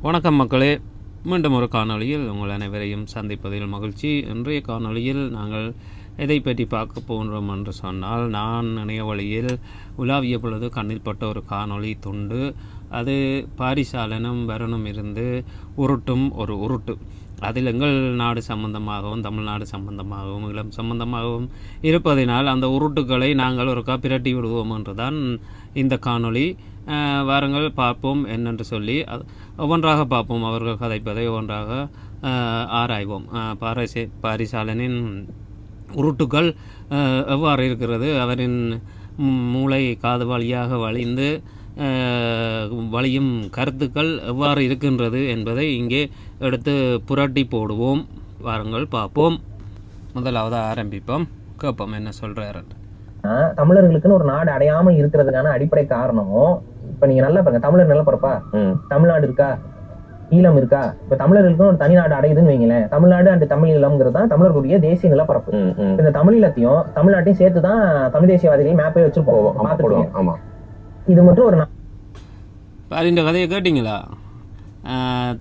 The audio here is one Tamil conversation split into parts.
வணக்கம் மக்களே, மீண்டும் ஒரு காணொளியில் உங்கள் அனைவரையும் சந்திப்பதில் மகிழ்ச்சி. இன்றைய காணொளியில் நாங்கள் எதை பற்றி பார்க்க போகிறோம் என்று சொன்னால், நான் இணைய வழியில் உலாவிய பொழுது கண்ணில் பட்ட ஒரு காணொளி துண்டு. அது பாரிசாலனும் வரணும் இருந்து உருட்டும் ஒரு உருட்டு. அதில் எங்கள் நாடு சம்பந்தமாகவும் தமிழ்நாடு சம்பந்தமாகவும் இளம் சம்பந்தமாகவும் இருப்பதினால் அந்த உருட்டுக்களை நாங்கள் ஒரு பிரட்டி விடுவோம் என்றுதான் இந்த காணொளி. வாருங்கள் பார்ப்போம் என்னென்று சொல்லி ஒவ்வொன்றாக பார்ப்போம். அவர்கள் கதைப்பதை ஒவ்வொன்றாக ஆராய்வோம். பாரிசாலனின் உருட்டுக்கள் எவ்வாறு இருக்கிறது, அவரின் மூளை காது வழியாக வழிந்து வழியும் கருத்துக்கள் எவ்வாறு இருக்கின்றது என்பதை இங்கே எடுத்து புரட்டி போடுவோம். வாருங்கள் பார்ப்போம். முதலாவது ஆரம்பிப்போம், கேட்போம் என்ன சொல்றாரு. தமிழர்களுக்குன்னு ஒரு நாடு அடையாமல் இருக்கிறதுக்கான அடிப்படை காரணமும், இப்ப நீங்க நல்லா பாருங்க, தமிழர் நிலப்பரப்பா, தமிழ்நாடு இருக்கா, ஈழம் இருக்கா. இப்ப தமிழர்களுக்கும் ஒரு தனி நாடு அடையுதுன்னு வைங்களேன். தமிழ்நாடு அண்ட் தமிழ் ஈழம்ங்கிறது தான் தமிழர்களுடைய தேசிய நிலப்பரப்பு. இந்த தமிழீழத்தையும் தமிழ்நாட்டையும் சேர்த்துதான் தமிழ் தேசியவாதிகள் மேப்பே வச்சிருப்போம். இது மட்டும் ஒரு இந்த கதையை கேட்டீங்களா?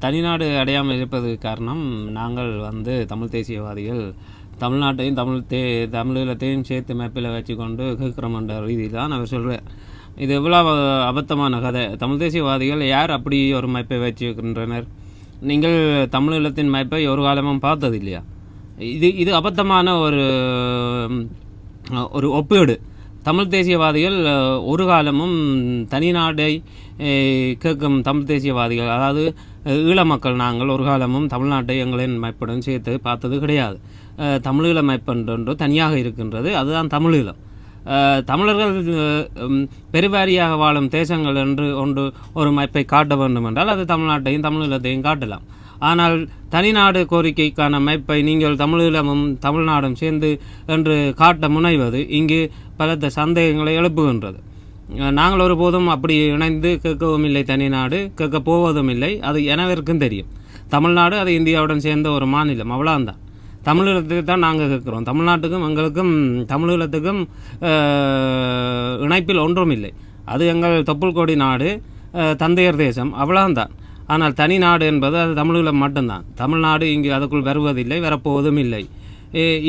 தனிநாடு அடையாமல் இருப்பதுக்கு காரணம், நாங்கள் தமிழ் தேசியவாதிகள் தமிழ்நாட்டையும் தமிழீழத்தையும் சேர்த்து மேப்பில் வச்சுக்கொண்டு கேட்குறோம்ன்ற ரீதியில் தான் அவர் சொல்கிறார். இது எவ்வளோ அபத்தமான கதை. தமிழ் தேசியவாதிகள் யார் அப்படி ஒரு மேப்பை வச்சுக்கின்றனர்? நீங்கள் தமிழீழத்தின் மேப்பை ஒரு காலமும் பார்த்தது இல்லையா? இது அபத்தமான ஒரு ஒப்பீடு. தமிழ் தேசியவாதிகள் ஒரு காலமும் தனிநாடை கேட்கும் தமிழ் தேசியவாதிகள், அதாவது ஈழ மக்கள், நாங்கள் ஒரு காலமும் தமிழ்நாட்டை எங்களின் மேப்புடன் சேர்த்து பார்த்தது கிடையாது. தமிழீழ மேப்பென்று தனியாக இருக்கின்றது, அதுதான் தமிழீழம். தமிழர்கள் பெருவாரியாக வாழும் தேசங்கள் என்று ஒரு மேப்பை காட்ட வேண்டும் என்றால் அது தமிழ்நாட்டையும் தமிழீழத்தையும் காட்டலாம். ஆனால் தனிநாடு கோரிக்கைக்கான மேப்பை நீங்கள் தமிழீழமும் தமிழ்நாடும் சேர்ந்து என்று காட்ட முனைவது இங்கு பலத்த சந்தேகங்களை எழுப்புகின்றது. நாங்கள் ஒருபோதும் அப்படி இணைந்து கேட்கவும் இல்லை, தனிநாடு கேட்க போவதும் இல்லை. அது எனவிற்கும் தெரியும். தமிழ்நாடு அது இந்தியாவுடன் சேர்ந்த ஒரு மாநிலம், அவ்வளோதான். தமிழீழத்துக்கு தான் நாங்கள் கேட்குறோம். தமிழ்நாட்டுக்கும் எங்களுக்கும் தமிழீழத்துக்கும் இணைப்பில் ஒன்றும் இல்லை. அது எங்கள் தொப்புள் கொடி நாடு, தந்தையர் தேசம், அவ்வளோதான். ஆனால் தனி நாடு என்பது அது தமிழீழம் மட்டும்தான். தமிழ்நாடு இங்கு அதுக்குள் வருவதில்லை, வரப்போவதும் இல்லை.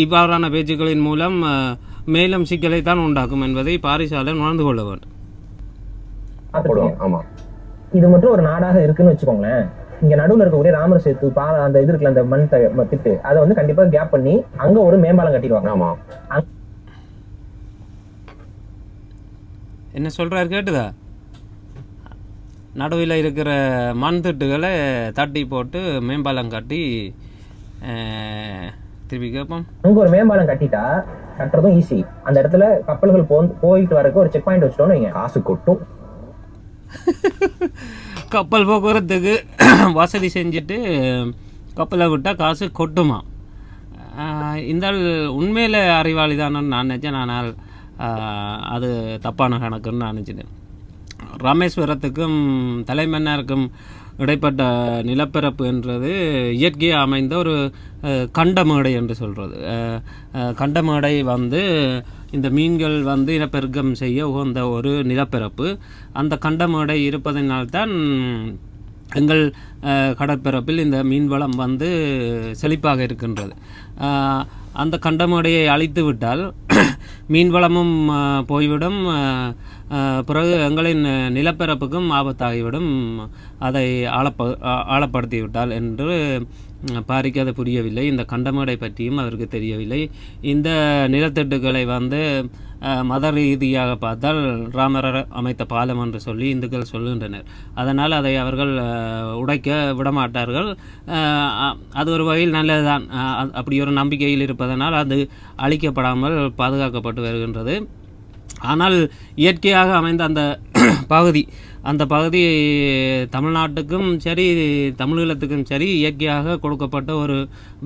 இவ்வாறான பேச்சுக்களின் மூலம் மேலும் சிக்கலை தான் உண்டாக்கும் என்பதை பாரிசாலன் உணர்ந்து கொள்ள வேண்டும். இது மட்டும் ஒரு நாடாக இருக்குன்னு வச்சுக்கோங்களேன். இங்க நடுவில் இருக்கக்கூடிய ராமர் சேத்து அந்த இது இருக்குல்ல, அந்த மண் திட்டு, அதை கண்டிப்பா கேப் பண்ணி அங்க ஒரு மேம்பாலம் கட்டிடுவாங்க. ஆமா, என்ன சொல்றாரு கேட்டுதா? நடுவில் இருக்கிற மண் திட்டுகளை தட்டி போட்டு மேம்பாலம் கட்டி திருப்பி கேட்போம். அங்க ஒரு மேம்பாலம் கட்டுறதும் ஈஸி. அந்த இடத்துல கப்பல்கள் போயிட்டு வரக்கு ஒரு செக் பாயிண்ட் வச்சுட்டோம்னு வைங்க, காசு கொட்டும். கப்பல் போக்குவரத்துக்கு வசதி செஞ்சுட்டு கப்பலை விட்டால் காசு கொட்டுமா? இந்த உண்மையில் அறிவாளி தானு நான் நினச்சேன். ஆனால் அது தப்பான கணக்குன்னு நான் நினச்சிட்டேன். ராமேஸ்வரத்துக்கும் தலைமன்னாருக்கும் இடைப்பட்ட நிலப்பரப்பு என்றது இயற்கையாக அமைந்த ஒரு கண்டமேடை என்று சொல்கிறது. கண்டமேடை இந்த மீன்கள் இனப்பெருக்கம் செய்ய உகந்த ஒரு நிலப்பரப்பு. அந்த கண்டமேடை இருப்பதனால்தான் எங்கள் கடற்பரப்பில் இந்த மீன்வளம் செழிப்பாக இருக்கின்றது. அந்த கண்டமேடையை அழித்து விட்டால் மீன்வளமும் போய்விடும், பிறகு எங்களின் நிலப்பரப்புக்கும் ஆபத்தாகிவிடும். அதை ஆழப்படுத்திவிட்டால் என்று பாரிக்கு அது புரியவில்லை. இந்த கண்டமேடை பற்றியும் அவருக்கு தெரியவில்லை. இந்த நிலத்தட்டுக்களை மத ரீதியாக பார்த்தால் ராமர் அமைத்த பாலம் என்று சொல்லி இந்துக்கள் சொல்லுகின்றனர். அதனால் அதை அவர்கள் உடைக்க விடமாட்டார்கள். அது ஒரு வகையில் நல்லதுதான். அப்படி ஒரு நம்பிக்கையில் இருப்பதனால் அது அழிக்கப்படாமல் பாதுகாக்கப்பட்டு வருகின்றது. ஆனால் இயற்கையாக அமைந்த அந்த பகுதி தமிழ்நாட்டுக்கும் சரி தமிழீழத்துக்கும் சரி இயற்கையாக கொடுக்கப்பட்ட ஒரு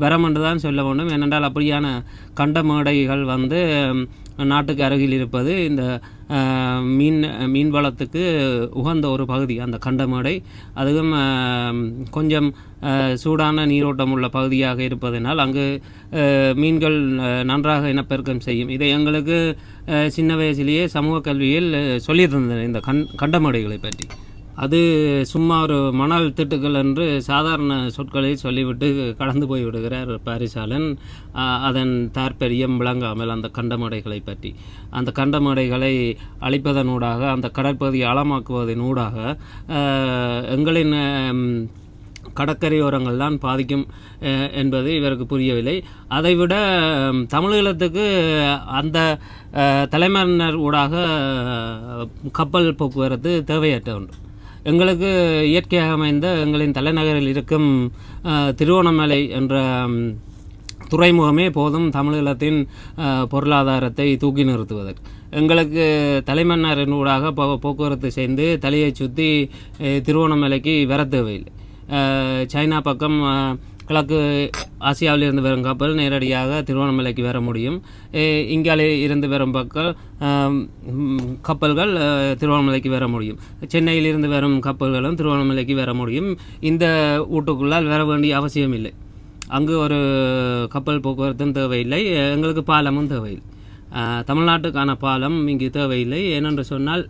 வரம் என்று தான் சொல்ல வேண்டும். ஏனென்றால் அப்படியான கண்டமேடைகள் நாட்டுக்கு அருகில் இருப்பது இந்த மீன் வளத்துக்கு உகந்த ஒரு பகுதி. அந்த கண்டமேடை அதுவும் கொஞ்சம் சூடான நீரோட்டம் உள்ள பகுதியாக இருப்பதனால் அங்கு மீன்கள் நன்றாக இனப்பெருக்கம் செய்யும். இதை எங்களுக்கு சின்ன வயசிலேயே சமூக கல்வியில் சொல்லி தந்தனர், இந்த கண்டமேடைகளை பற்றி. அது சும்மா ஒரு மணல் திட்டுக்கள் என்று சாதாரண சொற்களை சொல்லிவிட்டு கடந்து போய் விடுகிறார் பாரிசாலன். அதன் தாற்பயம் விளங்காமல் அந்த கண்டமடைகளை பற்றி, அந்த கண்டமடைகளை அழிப்பதனூடாக, அந்த கடற்பகுதியை ஆழமாக்குவதனூடாக எங்களின் கடற்கரையோரங்கள் தான் பாதிக்கும் என்பது இவருக்கு புரியவில்லை. அதைவிட தமிழீழத்துக்கு அந்த தலைமன்னர் ஊடாக கப்பல் போக்குவரத்து தேவையற்ற ஒன்று. எங்களுக்கு இயற்கையாக அமைந்த எங்களின் தலைநகரில் இருக்கும் திருவோணமலை என்ற துறைமுகமே போதும் தமிழீழத்தின் பொருளாதாரத்தை தூக்கி நிறுத்துவதற்கு. எங்களுக்கு தலைமன்னரின் ஊடாக போக்குவரத்து செய்து தலையை சுற்றி திருவோணமலைக்கு வர தேவையில்லை. சைனா பக்கம் கிழக்கு ஆசியாவிலிருந்து வரும் கப்பல் நேரடியாக திருவோணமலைக்கு வர முடியும். இங்காலே இருந்து வரும் கப்பல்கள் திருவோணமலைக்கு வர முடியும். சென்னையிலிருந்து வரும் கப்பல்களும் திருவோணமலைக்கு வர முடியும். இந்த ஊட்டுக்குள்ளால் வர வேண்டிய அவசியம் இல்லை. அங்கு ஒரு கப்பல் போக்குவரத்தும் தேவையில்லை, எங்களுக்கு பாலமும் தேவையில்லை. தமிழ்நாட்டுக்கான பாலம் இங்கு தேவையில்லை. ஏனென்று சொன்னால்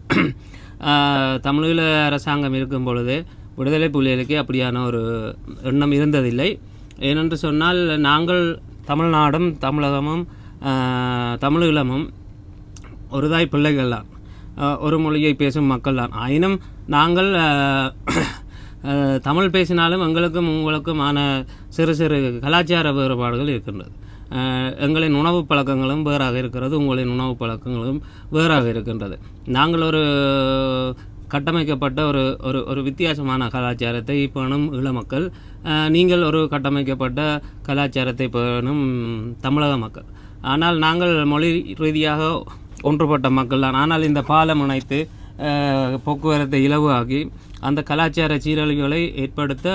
தமிழீழ அரசாங்கம் இருக்கும் பொழுது விடுதலை புலிகளுக்கு அப்படியான ஒரு எண்ணம் இருந்ததில்லை. ஏனென்று சொன்னால் நாங்கள் தமிழ்நாடும் தமிழகமும் தமிழீழமும் ஒரு தாய் பிள்ளைகள் தான், ஒரு மொழியை பேசும் மக்கள் தான். ஆயினும் நாங்கள் தமிழ் பேசினாலும் எங்களுக்கும் உங்களுக்குமான சிறு சிறு கலாச்சார வேறுபாடுகள் இருக்கின்றது. எங்களின் உணவு பழக்கங்களும் வேறாக இருக்கிறது, உங்களின் உணவு பழக்கங்களும் வேறாக இருக்கின்றது. நாங்கள் ஒரு கட்டமைக்கப்பட்ட ஒரு ஒரு ஒரு வித்தியாசமான கலாச்சாரத்தை பேணும் ஈழ மக்கள், நீங்கள் ஒரு கட்டமைக்கப்பட்ட கலாச்சாரத்தை பேணும் தமிழக மக்கள். ஆனால் நாங்கள் மொழி ரீதியாக ஒன்றுபட்ட மக்கள் தான். ஆனால் இந்த பாலம் இணைத்து போக்குவரத்தை இலவாகி அந்த கலாச்சார சீரழிவுகளை ஏற்படுத்த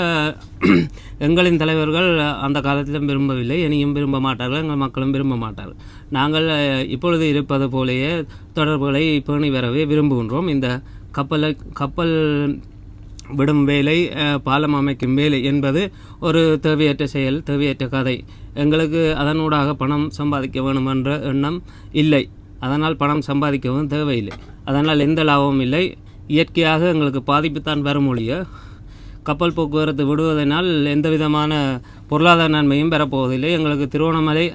எங்களின் தலைவர்கள் அந்த காலத்திலும் விரும்பவில்லை, இனியும் விரும்ப மாட்டார்கள், எங்கள் மக்களும் விரும்ப மாட்டார்கள். நாங்கள் இப்பொழுது இருப்பது போலேயே தொடர்புகளை பேணி வரவே விரும்புகின்றோம். இந்த கப்பல் விடும் வேலை, பாலம் அமைக்கும் வேலை என்பது ஒரு தேவையற்ற செயல், தேவையற்ற கதை. எங்களுக்கு அதனூடாக பணம் சம்பாதிக்க வேண்டும் என்ற எண்ணம் இல்லை. அதனால் பணம் சம்பாதிக்கவும் தேவையில்லை. அதனால் எந்த லாபமும் இல்லை. இயற்கையாக எங்களுக்கு பாதிப்புத்தான் வரும் ஒழிய கப்பல் போக்குவரத்து விடுவதனால் எந்த விதமான பொருளாதார நன்மையும் பெறப்போவதில்லை. எங்களுக்கு திருவோணமலை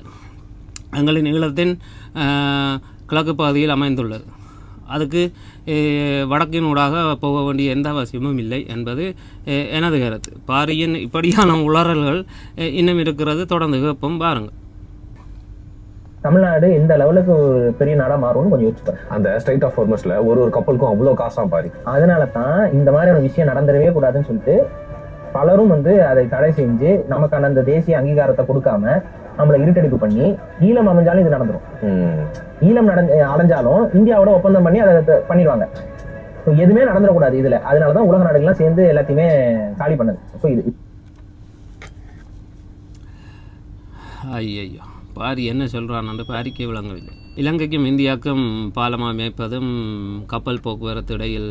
எங்களின் ஈழத்தின் கிழக்கு பகுதியில் அமைந்துள்ளது. அதுக்கு வடக்கின் ஊடாக போக வேண்டிய எந்த அவசியமும் இல்லை என்பது எனது கருத்து. பாரியின் இப்படியான உளறல்கள் இன்னும் இருக்கிறது. தொடர்ந்து கேட்போம், பாருங்கள். தமிழ்நாடு எந்த லெவலுக்கு ஒரு பெரிய நாடா மாறும்னு கொஞ்சம் யோசிச்சு அந்த ஸ்ட்ரைட் ஆஃப் ஹார்மஸ்ல ஒரு கப்பலுக்கும் அவ்வளவு காசா பாரு. அதனால தான் இந்த மாதிரியான விஷயம் நடந்துடவே கூடாதுன்னு சொல்லிட்டு பலரும் அதை தடை செஞ்சு நமக்கான அந்த தேசிய அங்கீகாரத்தை கொடுக்காம நம்மளை இருட்டடிப்பு பண்ணி ஈழம் அமைஞ்சாலும் இது நடந்துடும். ஈழம் அடைஞ்சாலும் இந்தியாவோட ஒப்பந்தம் பண்ணி அதை பண்ணிடுவாங்க. எதுவுமே நடந்துடக்கூடாது இதுல. அதனாலதான் உலக நாடுகள்லாம் சேர்ந்து எல்லாத்தையுமே காலி பண்ணுது. ஸோ இது ஐயோ, பாரி என்ன சொல்கிறான்னு பாரிக்கே விளங்கவில்லை. இலங்கைக்கும் இந்தியாவுக்கும் பாலம் அமைப்பதும் கப்பல் போக்குவரத்து இடையில்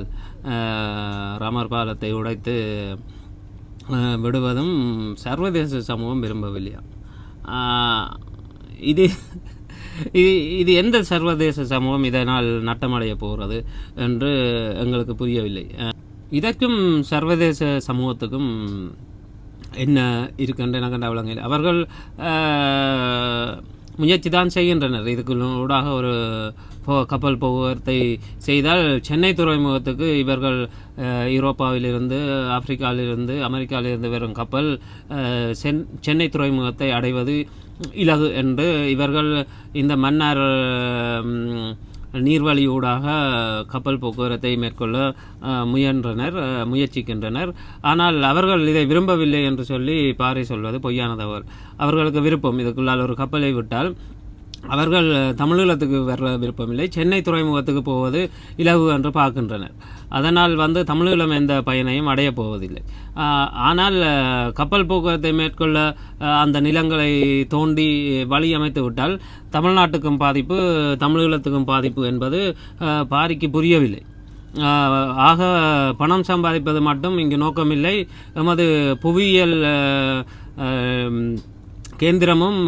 ராமர் பாலத்தை உடைத்து விடுவதும் சர்வதேச சமூகம் விரும்பவில்லையா? இது இது எந்த சர்வதேச சமூகம் இதனால் நட்டமடைய போகிறது என்று எங்களுக்கு புரியவில்லை. இதற்கும் சர்வதேச சமூகத்துக்கும் என்ன இருக்கின்ற எனக்கு விளங்கவில்லை. அவர்கள் முயற்சி தான் செய்கின்றனர். இதுக்குள்ளாக ஒரு கப்பல் போக்குவரத்தை செய்தால் சென்னை துறைமுகத்துக்கு இவர்கள் யூரோப்பாவிலிருந்து, ஆப்பிரிக்காவிலிருந்து, அமெரிக்காவிலிருந்து வரும் கப்பல் சென்னை துறைமுகத்தை அடைவது இலகு என்று இவர்கள் இந்த மன்னார் நீர்வழியூடாக கப்பல் போக்குவரத்தை மேற்கொள்ள முயற்சிக்கின்றனர். ஆனால் அவர்கள் இதை விரும்பவில்லை என்று சொல்லி பாரி சொல்வது பொய்யானதவர். அவர்களுக்கு விருப்பம், இதுக்குள்ளால் ஒரு கப்பலை விட்டால் அவர்கள் தமிழீழத்துக்கு வர விருப்பமில்லை, சென்னை துறைமுகத்துக்கு போவது இலகு என்று பார்க்கின்றனர். அதனால் தமிழீழம் எந்த பயனையும் அடையப் போவதில்லை. ஆனால் கப்பல் போக்குவரத்தை மேற்கொள்ள அந்த நிலங்களை தோண்டி வழி அமைத்து விட்டால் தமிழ்நாட்டுக்கும் பாதிப்பு, தமிழீழத்துக்கும் பாதிப்பு என்பது பாரிக்கு புரியவில்லை. ஆக பணம் சம்பாதிப்பது மட்டும் இங்கு நோக்கமில்லை. எமது புவியியல் கேந்திரமும்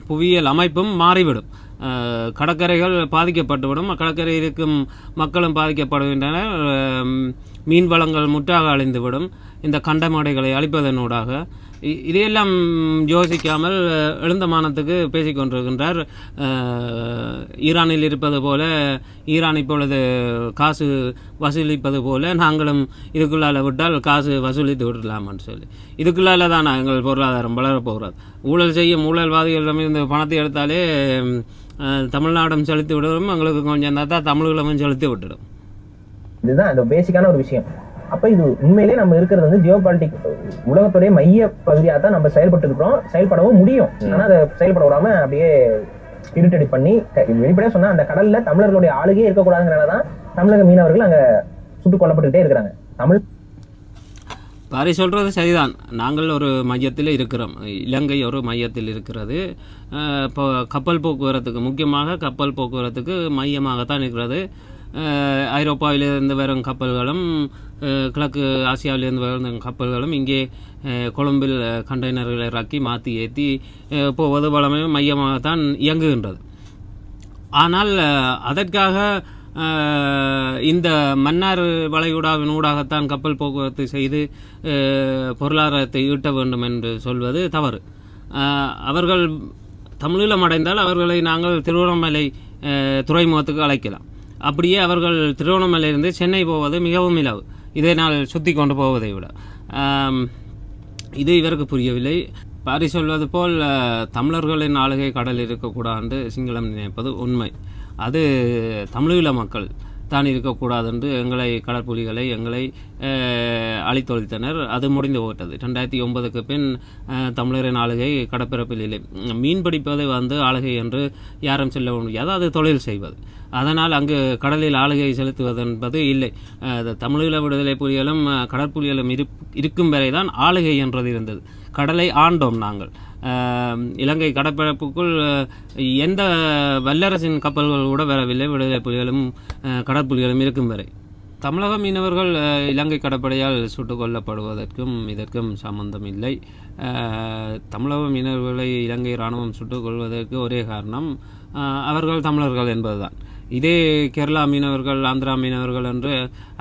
புவியியல் அமைப்பும் மாறிவிடும். கடற்கரைகள் பாதிக்கப்பட்டுவிடும், கடற்கரை இருக்கும் மக்களும் பாதிக்கப்படுகின்றனர். மீன் வளங்கள் முற்றாக அழிந்துவிடும். இந்த கண்டமடைகளை அழிப்பதனூடாக இதையெல்லாம் யோசிக்காமல் எழுந்த மானத்துக்கு பேசிக்கொண்டிருக்கின்றார். ஈரானில் இருப்பது போல, ஈரான் இப்பொழுது காசு வசூலிப்பது போல நாங்களும் இதுக்குள்ளால் விட்டால் காசு வசூலித்து விடலாமான்னு சொல்லி, இதுக்குள்ளால தான் எங்கள் பொருளாதாரம் வளரப்போகிறது. ஊழல் செய்யும் ஊழல்வாதிகளிடமிருந்து பணத்தை எடுத்தாலே தமிழ்நாடும் செலுத்தி விடும், எங்களுக்கு கொஞ்சம் தான் தமிழர்களும் செலுத்தி விட்டுடும். இதுதான் அந்த பேசிக்கான ஒரு விஷயம். அப்ப இது உண்மையிலேயே நம்ம இருக்கிறது வந்து ஜியோ பாலிட்டிக் உலகத்துடைய மைய பகுதியாக தான் நம்ம செயல்பட்டு இருக்கிறோம், செயல்படவும் முடியும். ஆனா அதை செயல்பட விடாம அப்படியே இருட்டடி பண்ணி வெளிப்படையா சொன்னா அந்த கடல்ல தமிழர்களுடைய ஆளுகையே இருக்கக்கூடாதுங்கிறதான் தமிழக மீனவர்கள் அங்க சுட்டுக் கொல்லப்பட்டுக்கிட்டே இருக்கிறாங்க. தமிழ் பாரி சொல்கிறது சரிதான். நாங்கள் ஒரு மையத்தில் இருக்கிறோம், இலங்கை ஒரு மையத்தில் இருக்கிறது. இப்போ கப்பல் போக்குவரத்துக்கு, முக்கியமாக கப்பல் போக்குவரத்துக்கு மையமாகத்தான் இருக்கிறது. ஐரோப்பாவிலிருந்து வரும் கப்பல்களும் கிழக்கு ஆசியாவிலிருந்து வரும் கப்பல்களும் இங்கே கொழும்பில் கண்டெய்னர்களை இறக்கி மாற்றி ஏற்றி போவது வளமே மையமாகத்தான் இயங்குகின்றது. ஆனால் அதற்காக இந்த மன்னார் வளைகுடாவின் ஊடாகத்தான் கப்பல் போக்குவரத்து செய்து பொருளாதாரத்தை ஈட்ட வேண்டும் என்று சொல்வது தவறு. அவர்கள் தமிழீழம் அடைந்தால் அவர்களை நாங்கள் திருவண்ணாமலை துறைமுகத்துக்கு அழைக்கலாம். அப்படியே அவர்கள் திருவண்ணாமலையிலிருந்து சென்னை போவது மிகவும் இலவு, இதை நாள் சுற்றி கொண்டு போவதை விட. இது இவருக்கு புரியவில்லை. பாரி சொல்வது போல் தமிழர்களின் ஆளுகை கடல் இருக்கக்கூடாது என்று சிங்களம் நினைப்பது உண்மை. அது தமிழீழ மக்கள் தான் இருக்கக்கூடாது என்று எங்களை கடற்புலிகளை எங்களை அழித்தொழித்தனர். அது முடிந்து போட்டது. 2009க்கு பின் தமிழரின் ஆளுகை கடற்பரப்பில் இல்லை. மீன் பிடிப்பது வந்து ஆளுகை என்று யாரும் சொல்ல முடியாது, அது தொழில் செய்வது. அதனால் அங்கு கடலில் ஆளுகை செலுத்துவது என்பது இல்லை. தமிழீழ விடுதலை புலிகளும் கடற்புலிகளும் இருக்கும் வரை தான் ஆளுகை என்றது இருந்தது. கடலை ஆண்டோம் நாங்கள். இலங்கை கடற்பரப்புக்குள் எந்த வல்லரசின் கப்பல்கள் கூட வரவில்லை, விடுதலை புலிகளும் கடற்புலிகளும் இருக்கும் வரை. தமிழக மீனவர்கள் இலங்கை கடற்படையால் சுட்டுக் கொல்லப்படுவதற்கும் இதற்கும் சம்பந்தம் இல்லை. தமிழக மீனவர்களை இலங்கை இராணுவம் சுட்டுக் கொள்வதற்கு ஒரே காரணம், அவர்கள் தமிழர்கள் என்பதுதான். இதே கேரளா மீனவர்கள், ஆந்திரா மீனவர்கள் என்று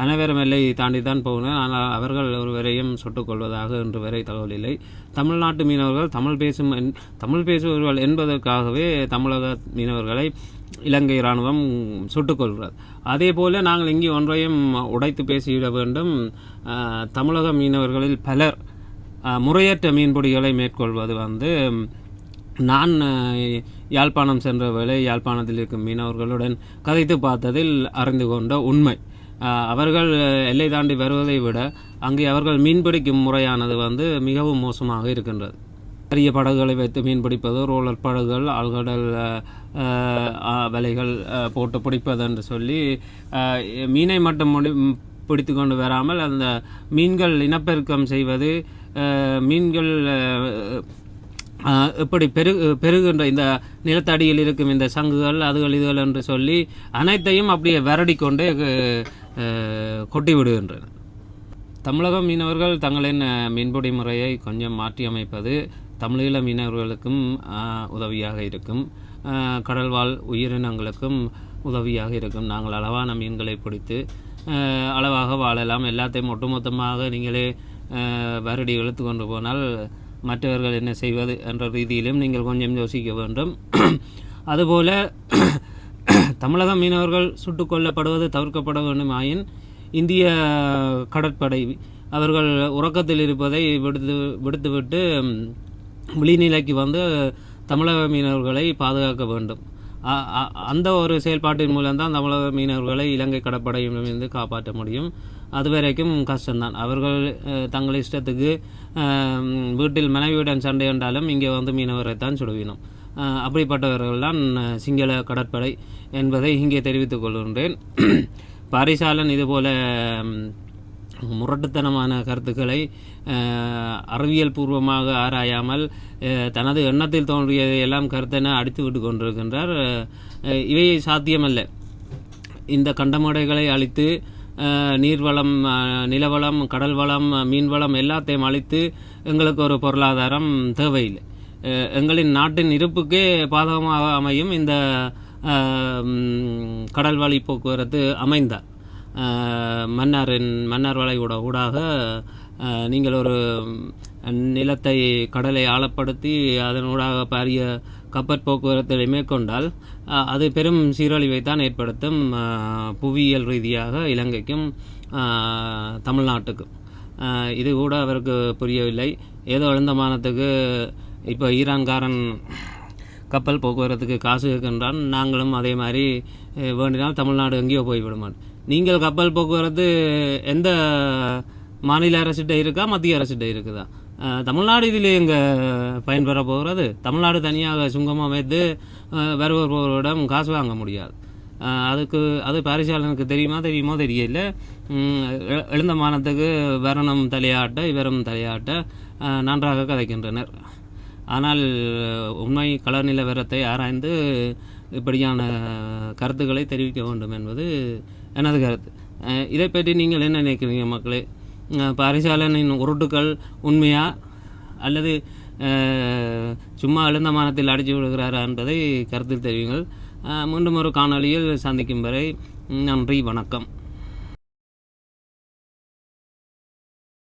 அனைவரும் எல்லை தாண்டி தான் போகணும். ஆனால் அவர்கள் ஒருவரையும் சுட்டுக் கொள்வதாக இன்று வரை தகவல் இல்லை. தமிழ்நாட்டு மீனவர்கள் தமிழ் பேசுபவர்கள் என்பதற்காகவே தமிழக மீனவர்களை இலங்கை இராணுவம் சுட்டுக் கொள்கிறது. அதே போல நாங்கள் இங்கே ஒன்றையும் உடைத்து பேசிவிட வேண்டும். தமிழக மீனவர்களில் பலர் முறையற்ற மீன்பிடிகளை மேற்கொள்வது வந்து நான் யாழ்ப்பாணம் சென்ற வேளை யாழ்ப்பாணத்தில் இருக்கும் மீனவர்களுடன் கதைத்து பார்த்ததில் அறிந்து கொண்ட உண்மை. அவர்கள் எல்லை தாண்டி வருவதை விட அங்கே அவர்கள் மீன்பிடிக்கும் முறையானது வந்து மிகவும் மோசமாக இருக்கின்றது. பெரிய படகுகளை வைத்து மீன் பிடிப்பது, ரோலர் படகுகள், ஆழ்கடல் வலைகள் போட்டு பிடிப்பது என்று சொல்லி மீனை மட்டும் பிடித்து கொண்டு வராமல் அந்த மீன்கள் இனப்பெருக்கம் செய்வது, மீன்கள் எப்படி பெருகின்ற இந்த நிலத்தடியில் இருக்கும் இந்த சங்குகள் அதுகள் இதுகள் என்று சொல்லி அனைத்தையும் அப்படியே விரடி கொண்டே கொட்டி விடுகின்றன. தமிழக மீனவர்கள் தங்களின் மீன்பிடி முறையை கொஞ்சம் மாற்றி அமைப்பது தமிழீழ மீனவர்களுக்கும் உதவியாக இருக்கும், கடல்வாழ் உயிரினங்களுக்கும் உதவியாக இருக்கும். நாங்கள் அளவான மீன்களை பிடித்து அளவாக வாழலாம். எல்லாத்தையும் ஒட்டுமொத்தமாக நீங்களே வருடி இழுத்து கொண்டு போனால் மற்றவர்கள் என்ன செய்வது என்ற ரீதியிலும் நீங்கள் கொஞ்சம் யோசிக்க வேண்டும். அதுபோல தமிழக மீனவர்கள் சுட்டுக் கொல்லப்படுவது தவிர்க்கப்பட வேண்டுமாயின் இந்திய கடற்படை அவர்கள் உறக்கத்தில் இருப்பதை விடுத்துவிட்டு விழிநிலைக்கு வந்து தமிழக மீனவர்களை பாதுகாக்க வேண்டும். அந்த ஒரு செயல்பாட்டின் மூலம்தான் தமிழக மீனவர்களை இலங்கை கடற்படையிலிருந்து காப்பாற்ற முடியும். அதுவரைக்கும் கஷ்டம்தான். அவர்கள் தங்கள் இஷ்டத்துக்கு வீட்டில் மனைவியுடன் சண்டை என்றாலும் இங்கே வந்து மீனவரைத்தான் சுடுவினோம். அப்படிப்பட்டவர்கள் தான் சிங்கள கடற்படை என்பதை இங்கே தெரிவித்துக் கொள்கின்றேன். பாரிசாலன் இதுபோல முரட்டுத்தனமான கருத்துக்களை அறிவியல் பூர்வமாக ஆராயாமல் தனது எண்ணத்தில் தோன்றியதை எல்லாம் கருத்தென அடித்து விட்டு கொண்டிருக்கின்றார். இவை சாத்தியமல்ல. இந்த கண்டமடைகளை அழித்து நீர்வளம், நிலவளம், கடல் வளம், மீன்வளம் எல்லாத்தையும் அழித்து எங்களுக்கு ஒரு பொருளாதாரம் தேவையில்லை. எங்களின் நாட்டின் இருப்புக்கே பாதகமாக அமையும் இந்த கடல் வழி போக்குவரத்து அமைந்தார். மன்னார் வளைகுடா ஊடாக நீங்கள் ஒரு நிலத்தை கடலை ஆழப்படுத்தி அதனூடாக பாரிய கப்பற் போக்குவரத்தை மேற்கொண்டால் அது பெரும் சீரழிவைத்தான் ஏற்படுத்தும், புவியியல் ரீதியாக இலங்கைக்கும் தமிழ்நாட்டுக்கும். இது கூட அவருக்கு புரியவில்லை. ஏதோ எழுந்தமானத்துக்கு இப்போ ஈரான்காரன் கப்பல் போக்குவரத்துக்கு காசு இருக்கின்றான், நாங்களும் அதே மாதிரி வேண்டினால் தமிழ்நாடு எங்கேயோ போய்விடுமான். நீங்கள் கப்பல் போக்குவரத்து எந்த மாநில அரசிட்ட இருக்கா, மத்திய அரசிட்ட இருக்குதா? தமிழ்நாடு இதில் எங்கே பயன்பெற போகிறது? தமிழ்நாடு தனியாக சுங்கமாக வைத்து வருபவரிடம் காசு வாங்க முடியாது. அது பாரிசாலனுக்கு தெரியுமோ தெரியல. எழுந்த மானத்துக்கு வரணம் தலையாட்ட இவரும் தலையாட்ட நன்றாக கதைக்கின்றனர். ஆனால் உண்மை கள நிலவரத்தை ஆராய்ந்து இப்படியான கருத்துக்களை தெரிவிக்க வேண்டும் என்பது எனது கருத்து. இதை பற்றி நீங்கள் என்ன நினைக்கிறீங்க மக்களே? பாரிசாலனின் உருட்டுக்கள் உண்மையா அல்லது சும்மா எழுந்த மானத்தில் அடித்து விடுகிறாரா என்பதை கருத்தில் தெரிவிங்கள். மீண்டும் ஒரு காணொளியில் சந்திக்கும் வரை நன்றி, வணக்கம்.